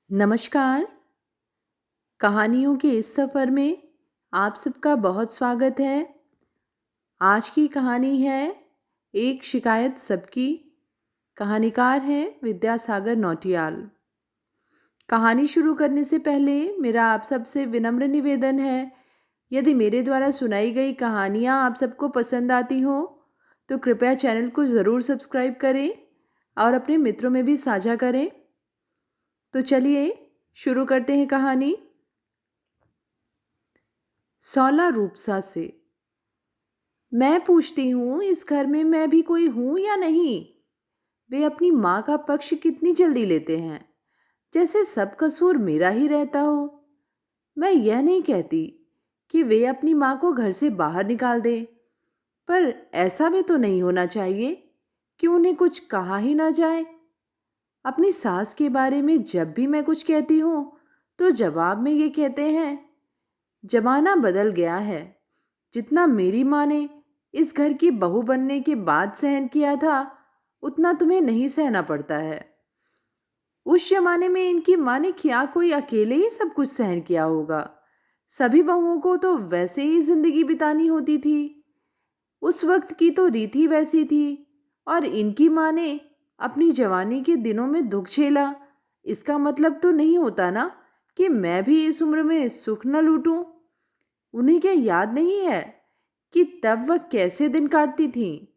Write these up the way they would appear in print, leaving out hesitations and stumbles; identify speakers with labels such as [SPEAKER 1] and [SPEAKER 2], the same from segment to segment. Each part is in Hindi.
[SPEAKER 1] नमस्कार। कहानियों के इस सफ़र में आप सबका बहुत स्वागत है। आज की कहानी है एक शिकायत सबकी। कहानीकार हैं विद्यासागर नौटियाल। कहानी शुरू करने से पहले मेरा आप सबसे विनम्र निवेदन है, यदि मेरे द्वारा सुनाई गई कहानियाँ आप सबको पसंद आती हों तो कृपया चैनल को ज़रूर सब्सक्राइब करें और अपने मित्रों में भी साझा करें। तो चलिए शुरू करते हैं कहानी। सौला रूपसा से। मैं पूछती हूँ, इस घर में मैं भी कोई हूँ या नहीं? वे अपनी माँ का पक्ष कितनी जल्दी लेते हैं, जैसे सब कसूर मेरा ही रहता हो। मैं यह नहीं कहती कि वे अपनी माँ को घर से बाहर निकाल दें, पर ऐसा भी तो नहीं होना चाहिए कि उन्हें कुछ कहा ही ना जाए। अपनी सास के बारे में जब भी मैं कुछ कहती हूँ तो जवाब में ये कहते हैं, जमाना बदल गया है। जितना मेरी माँ ने इस घर की बहू बनने के बाद सहन किया था, उतना तुम्हें नहीं सहना पड़ता है। उस जमाने में इनकी माँ ने क्या कोई अकेले ही सब कुछ सहन किया होगा? सभी बहुओं को तो वैसे ही जिंदगी बितानी होती थी। उस वक्त की तो रीति वैसी थी, और इनकी माँ ने अपनी जवानी के दिनों में दुख झेला। इसका मतलब तो नहीं होता ना कि मैं भी इस उम्र में सुख न लूटूं। उन्हें क्या याद नहीं है कि तब वह कैसे दिन काटती थीं?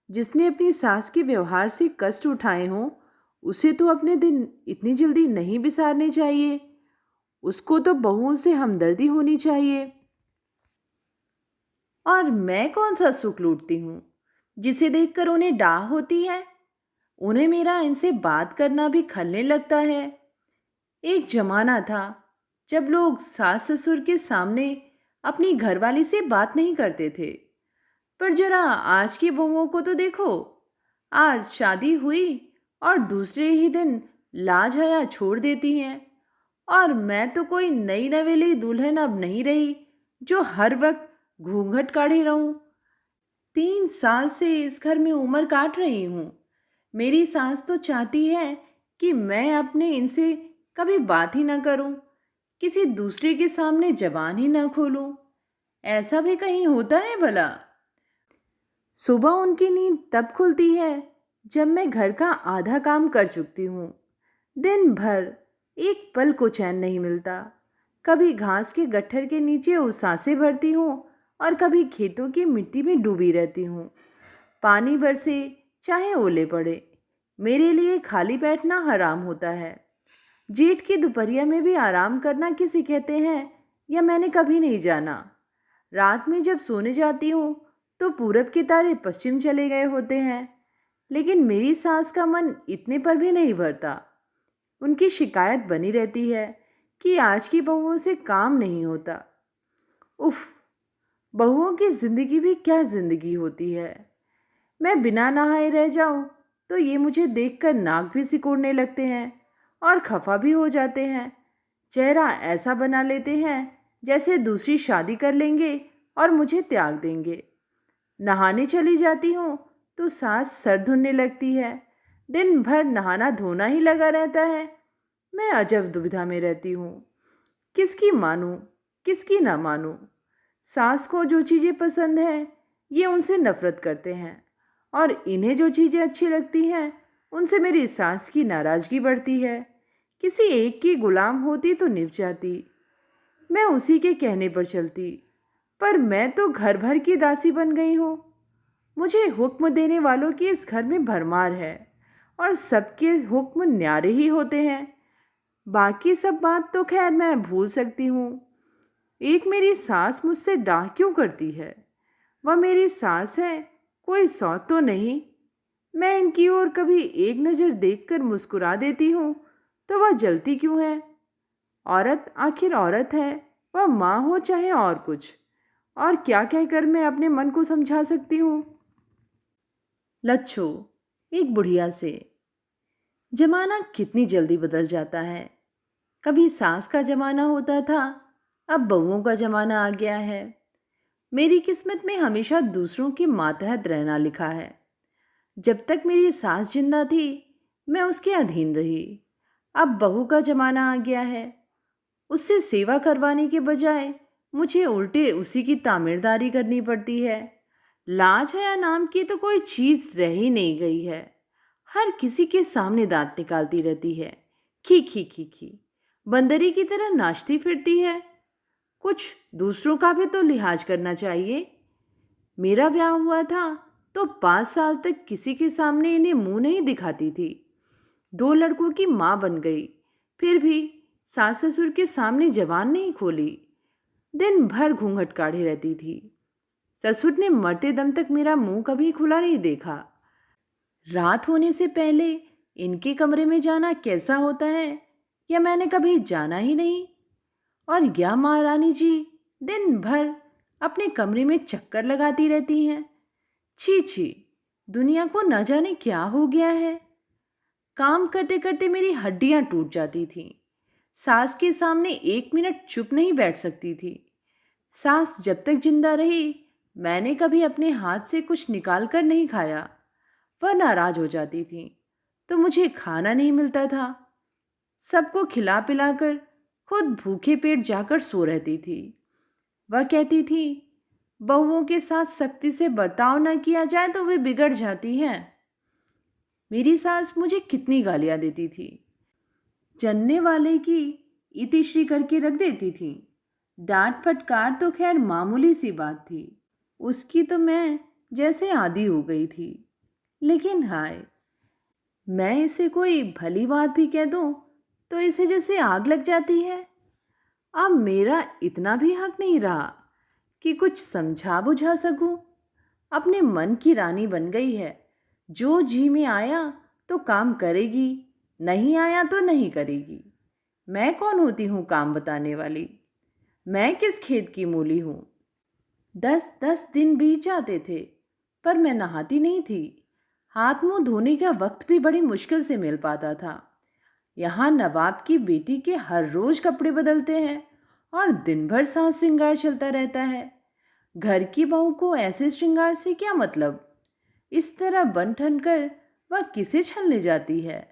[SPEAKER 1] जिसने अपनी सास के व्यवहार से कष्ट उठाए हों, उसे तो अपने दिन इतनी जल्दी नहीं बिसारने चाहिए। उसको तो बहुओं से हमदर्दी होनी चाहिए। और मैं कौन सा सुख लूटती हूँ जिसे देखकर उन्हें डाह होती है? उन्हें मेरा इनसे बात करना भी खलने लगता है। एक जमाना था जब लोग सास ससुर के सामने अपनी घरवाली से बात नहीं करते थे, पर जरा आज की बहुओं को तो देखो। आज शादी हुई और दूसरे ही दिन लाज हया छोड़ देती हैं। और मैं तो कोई नई नवेली दुल्हन अब नहीं रही जो हर वक्त घूंघट काढ़े रहूं। 3 साल से इस घर में उम्र काट रही हूं। मेरी सास तो चाहती है कि मैं अपने इनसे कभी बात ही ना करूं, किसी दूसरे के सामने जबान ही ना खोलूं। ऐसा भी कहीं होता है भला? सुबह उनकी नींद तब खुलती है जब मैं घर का आधा काम कर चुकती हूँ। दिन भर एक पल को चैन नहीं मिलता। कभी घास के गट्ठर के नीचे उसासे भरती हूँ और कभी खेतों की मिट्टी में डूबी रहती हूँ। पानी बरसे चाहे ओले पड़े, मेरे लिए खाली बैठना हराम होता है। जेठ की दोपहरिया में भी आराम करना किसे कहते हैं, यह मैंने कभी नहीं जाना। रात में जब सोने जाती हूँ तो पूरब के तारे पश्चिम चले गए होते हैं, लेकिन मेरी सास का मन इतने पर भी नहीं भरता। उनकी शिकायत बनी रहती है कि आज की बहुओं से काम नहीं होता। उफ, बहुओं की जिंदगी भी क्या जिंदगी होती है। मैं बिना नहाए रह जाऊं तो ये मुझे देखकर नाक भी सिकोड़ने लगते हैं और खफा भी हो जाते हैं। चेहरा ऐसा बना लेते हैं जैसे दूसरी शादी कर लेंगे और मुझे त्याग देंगे। नहाने चली जाती हूँ तो सास सर धुनने लगती है। दिन भर नहाना धोना ही लगा रहता है। मैं अजब दुविधा में रहती हूँ, किसकी मानूं किसकी ना मानूं। सास को जो चीज़ें पसंद हैं ये उनसे नफरत करते हैं, और इन्हें जो चीज़ें अच्छी लगती हैं उनसे मेरी सास की नाराज़गी बढ़ती है। किसी एक की गुलाम होती तो निभ जाती, मैं उसी के कहने पर चलती, पर मैं तो घर भर की दासी बन गई हूँ। मुझे हुक्म देने वालों की इस घर में भरमार है, और सबके हुक्म न्यारे ही होते हैं। बाकी सब बात तो खैर मैं भूल सकती हूँ। एक मेरी सास मुझसे डाह क्यों करती है? वह मेरी सास है, कोई सौत तो नहीं। मैं इनकी ओर कभी एक नज़र देखकर मुस्कुरा देती हूँ तो वह जलती क्यों है? औरत आखिर औरत है, वह माँ हो चाहे और कुछ। और क्या कहकर मैं अपने मन को समझा सकती हूँ? लच्छो, एक बुढ़िया से। जमाना कितनी जल्दी बदल जाता है। कभी सास का जमाना होता था, अब बहुओं का जमाना आ गया है। मेरी किस्मत में हमेशा दूसरों के मातहत रहना लिखा है। जब तक मेरी सास जिंदा थी मैं उसके अधीन रही। अब बहू का जमाना आ गया है। उससे सेवा करवाने के बजाय मुझे उल्टे उसी की तामीरदारी करनी पड़ती है। लाज हया नाम की तो कोई चीज रह ही नहीं गई है। हर किसी के सामने दांत निकालती रहती है। खी खी खी खी, बंदरी की तरह नाचती फिरती है। कुछ दूसरों का भी तो लिहाज करना चाहिए। मेरा ब्याह हुआ था तो 5 साल तक किसी के सामने इन्हें मुंह नहीं दिखाती थी। 2 लड़कों की माँ बन गई, फिर भी सास ससुर के सामने जबान नहीं खोली। दिन भर घूंघट काढ़े रहती थी। ससुर ने मरते दम तक मेरा मुंह कभी खुला नहीं देखा। रात होने से पहले इनके कमरे में जाना कैसा होता है यह मैंने कभी जाना ही नहीं। और यह महारानी जी दिन भर अपने कमरे में चक्कर लगाती रहती हैं। छी छी, दुनिया को न जाने क्या हो गया है। काम करते करते मेरी हड्डियां टूट जाती थीं। सास के सामने 1 मिनट चुप नहीं बैठ सकती थी। सास जब तक जिंदा रही मैंने कभी अपने हाथ से कुछ निकाल कर नहीं खाया। वह नाराज हो जाती थी तो मुझे खाना नहीं मिलता था। सबको खिला पिलाकर खुद भूखे पेट जाकर सो रहती थी। वह कहती थी बहुओं के साथ सख्ती से बर्ताव न किया जाए तो वे बिगड़ जाती हैं। मेरी सास मुझे कितनी गालियां देती थी। जनने वाले की इतिश्री करके रख देती थी। डांट फटकार तो खैर मामूली सी बात थी, उसकी तो मैं जैसे आदी हो गई थी। लेकिन हाय, मैं इसे कोई भली बात भी कह दूं तो इसे जैसे आग लग जाती है। अब मेरा इतना भी हक नहीं रहा कि कुछ समझा बुझा सकूं। अपने मन की रानी बन गई है। जो जी में आया तो काम करेगी, नहीं आया तो नहीं करेगी। मैं कौन होती हूँ काम बताने वाली? मैं किस खेत की मूली हूँ? 10-10 दिन बीत जाते थे पर मैं नहाती नहीं थी। हाथ मुंह धोने का वक्त भी बड़ी मुश्किल से मिल पाता था। यहाँ नवाब की बेटी के हर रोज कपड़े बदलते हैं और दिन भर साज श्रृंगार चलता रहता है। घर की बहू को ऐसे श्रृंगार से क्या मतलब? इस तरह बन ठन कर वह किसे छलने जाती है?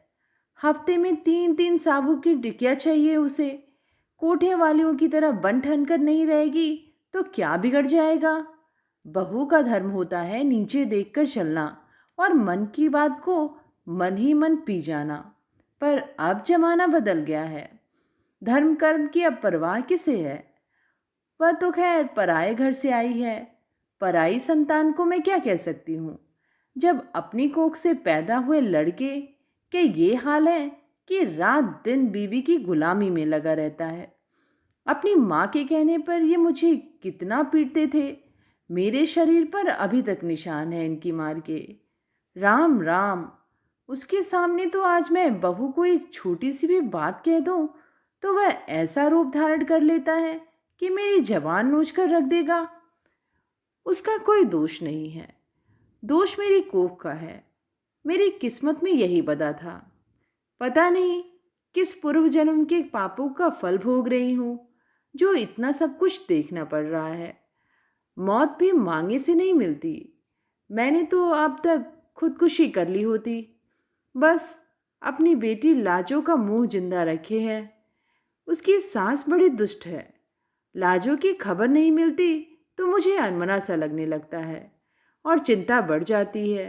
[SPEAKER 1] हफ्ते में 3-3 साबु की टिकिया चाहिए उसे। कोठे वालियों की तरह बन ठन कर नहीं रहेगी तो क्या बिगड़ जाएगा? बहू का धर्म होता है नीचे देखकर चलना और मन की बात को मन ही मन पी जाना। पर अब जमाना बदल गया है। धर्म कर्म की अब परवाह किसे है? वह तो खैर पराए घर से आई है। पराई संतान को मैं क्या कह सकती हूँ जब अपनी कोख से पैदा हुए लड़के के ये हाल है कि रात दिन बीवी की गुलामी में लगा रहता है। अपनी माँ के कहने पर ये मुझे कितना पीटते थे। मेरे शरीर पर अभी तक निशान है इनकी मार के। राम राम, उसके सामने तो आज मैं बहू को एक छोटी सी भी बात कह दूं तो वह ऐसा रूप धारण कर लेता है कि मेरी जबान नोच कर रख देगा। उसका कोई दोष नहीं है, दोष मेरी कोख का है। मेरी किस्मत में यही बदा था। पता नहीं किस पूर्व जन्म के पापों का फल भोग रही हूँ जो इतना सब कुछ देखना पड़ रहा है। मौत भी मांगे से नहीं मिलती। मैंने तो अब तक खुदकुशी कर ली होती। बस अपनी बेटी लाजो का मुंह जिंदा रखे है। उसकी सास बड़ी दुष्ट है। लाजो की खबर नहीं मिलती तो मुझे अनमना सा लगने लगता है और चिंता बढ़ जाती है।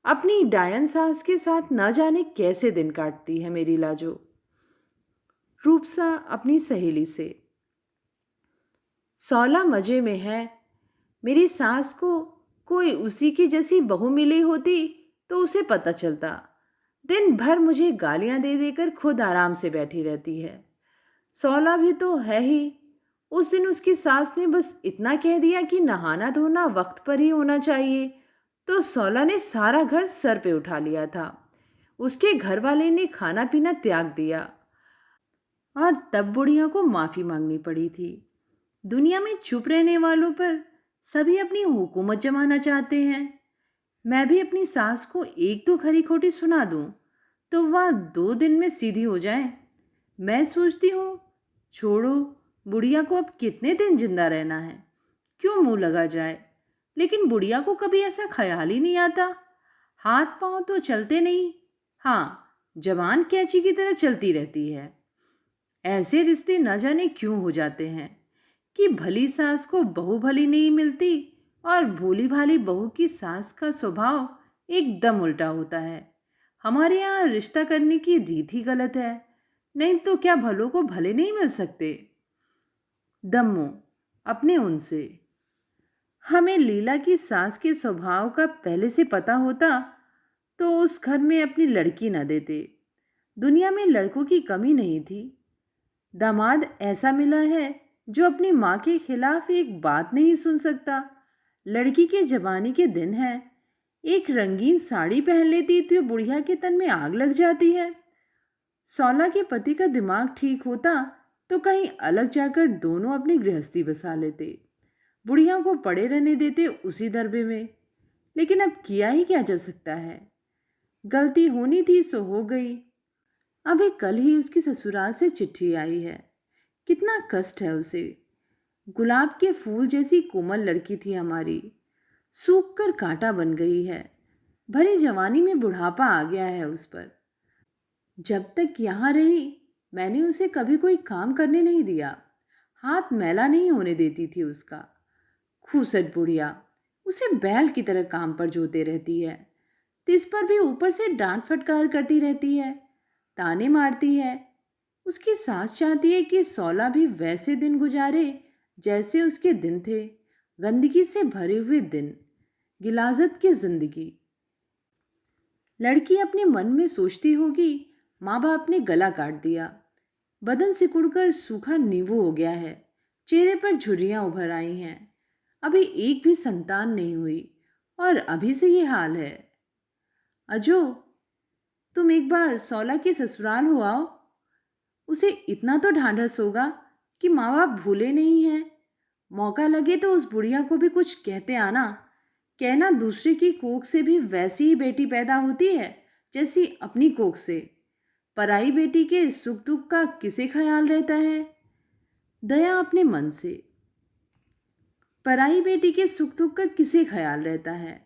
[SPEAKER 1] अपनी डायन सास के साथ ना जाने कैसे दिन काटती है मेरी लाजो। रूपसा अपनी सहेली से। 16 मजे में है। मेरी सास को कोई उसी की जैसी बहू मिली होती तो उसे पता चलता। दिन भर मुझे गालियां दे देकर खुद आराम से बैठी रहती है। 16 भी तो है ही। उस दिन उसकी सास ने बस इतना कह दिया कि नहाना धोना वक्त पर ही होना चाहिए तो 16 ने सारा घर सर पे उठा लिया था। उसके घर वाले ने खाना पीना त्याग दिया और तब बुढ़िया को माफी मांगनी पड़ी थी। दुनिया में चुप रहने वालों पर सभी अपनी हुकूमत जमाना चाहते हैं। मैं भी अपनी सास को एक दो खरी खोटी सुना दूं तो वह 2 दिन में सीधी हो जाए। मैं सोचती हूँ छोड़ो, बुढ़िया को अब कितने दिन जिंदा रहना है, क्यों मुंह लगा जाए। लेकिन बुढ़िया को कभी ऐसा ख्याल ही नहीं आता। हाथ पांव तो चलते नहीं, हाँ जवान कैंची की तरह चलती रहती है। ऐसे रिश्ते न जाने क्यों हो जाते हैं कि भली सास को बहू भली नहीं मिलती और भोली भाली बहू की सास का स्वभाव एकदम उल्टा होता है। हमारे यहाँ रिश्ता करने की रीत ही गलत है, नहीं तो क्या भलों को भले नहीं मिल सकते। दम्मो अपने उनसे। हमें लीला की सास के स्वभाव का पहले से पता होता तो उस घर में अपनी लड़की न देते। दुनिया में लड़कों की कमी नहीं थी। दामाद ऐसा मिला है जो अपनी माँ के खिलाफ एक बात नहीं सुन सकता। लड़की के जवानी के दिन हैं, एक रंगीन साड़ी पहन लेती तो बुढ़िया के तन में आग लग जाती है। सौला के पति का दिमाग ठीक होता तो कहीं अलग जाकर दोनों अपनी गृहस्थी बसा लेते, बुढ़िया को पड़े रहने देते उसी दरबे में। लेकिन अब किया ही क्या जा सकता है, गलती होनी थी सो हो गई। अभी कल ही उसकी ससुराल से चिट्ठी आई है, कितना कष्ट है उसे। गुलाब के फूल जैसी कोमल लड़की थी हमारी, सूख कर कांटा बन गई है। भरी जवानी में बुढ़ापा आ गया है उस पर। जब तक यहाँ रही मैंने उसे कभी कोई काम करने नहीं दिया, हाथ मैला नहीं होने देती थी उसका। खूसट बुढ़िया उसे बैल की तरह काम पर जोते रहती है, तिस पर भी ऊपर से डांट फटकार करती रहती है, ताने मारती है। उसकी सास चाहती है कि सौला भी वैसे दिन गुजारे जैसे उसके दिन थे, गंदगी से भरे हुए दिन, गिलाजत की जिंदगी। लड़की अपने मन में सोचती होगी माँ बाप ने गला काट दिया, बदन सिकुड़कर सूखा नींबू हो गया है, चेहरे पर झुर्रियाँ उभर आई हैं, अभी एक भी संतान नहीं हुई और अभी से ये हाल है। अजो तुम एक बार सौला के ससुराल हो आओ, उसे इतना तो ढांढस होगा कि माँ बाप भूले नहीं हैं। मौका लगे तो उस बुढ़िया को भी कुछ कहते आना, कहना दूसरे की कोख से भी वैसी ही बेटी पैदा होती है जैसी अपनी कोख से। पराई बेटी के सुख दुख का किसे ख्याल रहता है। दया अपने मन से। पराई बेटी के सुख दुख का किसे ख्याल रहता है,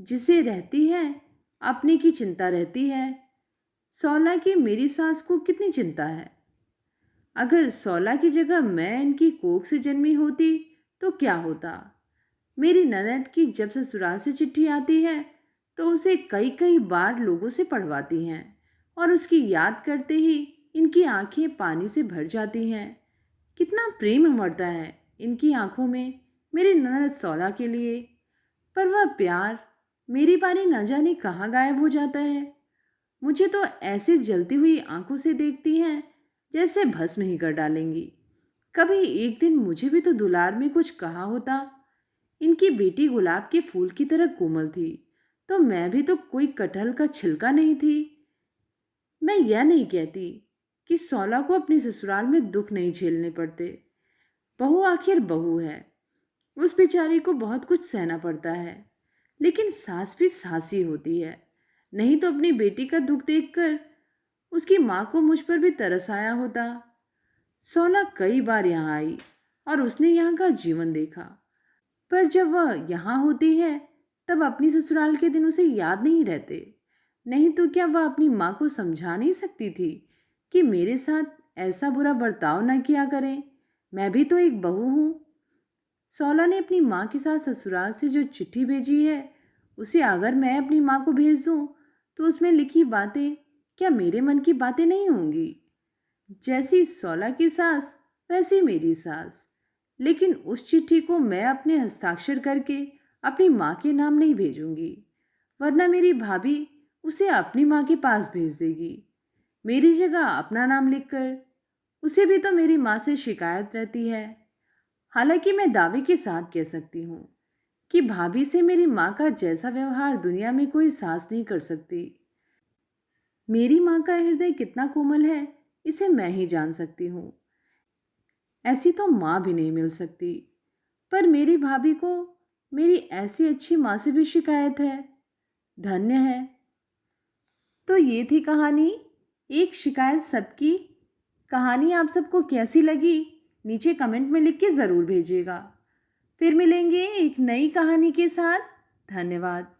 [SPEAKER 1] जिसे रहती है अपने की चिंता रहती है। सौला की मेरी सास को कितनी चिंता है। अगर सौला की जगह मैं इनकी कोख से जन्मी होती तो क्या होता। मेरी ननद की जब ससुराल से चिट्ठी आती है तो उसे कई कई बार लोगों से पढ़वाती हैं और उसकी याद करते ही इनकी आंखें पानी से भर जाती हैं। कितना प्रेम उमड़ता है इनकी आंखों में मेरी ननद सौला के लिए। पर वह प्यार मेरी बारी न जाने कहाँ गायब हो जाता है। मुझे तो ऐसे जलती हुई आंखों से देखती हैं जैसे भस्म ही कर डालेंगी। कभी एक दिन मुझे भी तो दुलार में कुछ कहा होता। इनकी बेटी गुलाब के फूल की तरह कोमल थी तो मैं भी तो कोई कटहल का छिलका नहीं थी। मैं यह नहीं कहती कि सौला को अपने ससुराल में दुख नहीं झेलने पड़ते। बहू आखिर बहू है, उस बेचारी को बहुत कुछ सहना पड़ता है। लेकिन सास भी सास ही होती है, नहीं तो अपनी बेटी का दुख देखकर उसकी माँ को मुझ पर भी तरस आया होता। सौला कई बार यहाँ आई और उसने यहाँ का जीवन देखा, पर जब वह यहाँ होती है तब अपनी ससुराल के दिन उसे याद नहीं रहते। नहीं तो क्या वह अपनी माँ को समझा नहीं सकती थी कि मेरे साथ ऐसा बुरा बर्ताव न किया करें, मैं भी तो एक बहू हूँ। सौला ने अपनी माँ के साथ ससुराल से जो चिट्ठी भेजी है उसे अगर मैं अपनी माँ को भेज दूँ तो उसमें लिखी बातें क्या मेरे मन की बातें नहीं होंगी। जैसी सौला की सास वैसी मेरी सास। लेकिन उस चिट्ठी को मैं अपने हस्ताक्षर करके अपनी माँ के नाम नहीं भेजूंगी, वरना मेरी भाभी उसे अपनी माँ के पास भेज देगी, मेरी जगह अपना नाम लिखकर। उसे भी तो मेरी माँ से शिकायत रहती है। हालांकि मैं दावे के साथ कह सकती हूँ कि भाभी से मेरी माँ का जैसा व्यवहार दुनिया में कोई सास नहीं कर सकती। मेरी माँ का हृदय कितना कोमल है इसे मैं ही जान सकती हूँ। ऐसी तो माँ भी नहीं मिल सकती। पर मेरी भाभी को मेरी ऐसी अच्छी माँ से भी शिकायत है, धन्य है। तो ये थी कहानी, एक शिकायत सबकी। कहानी आप सबको कैसी लगी नीचे कमेंट में लिख के ज़रूर भेजिएगा। फिर मिलेंगे एक नई कहानी के साथ। धन्यवाद।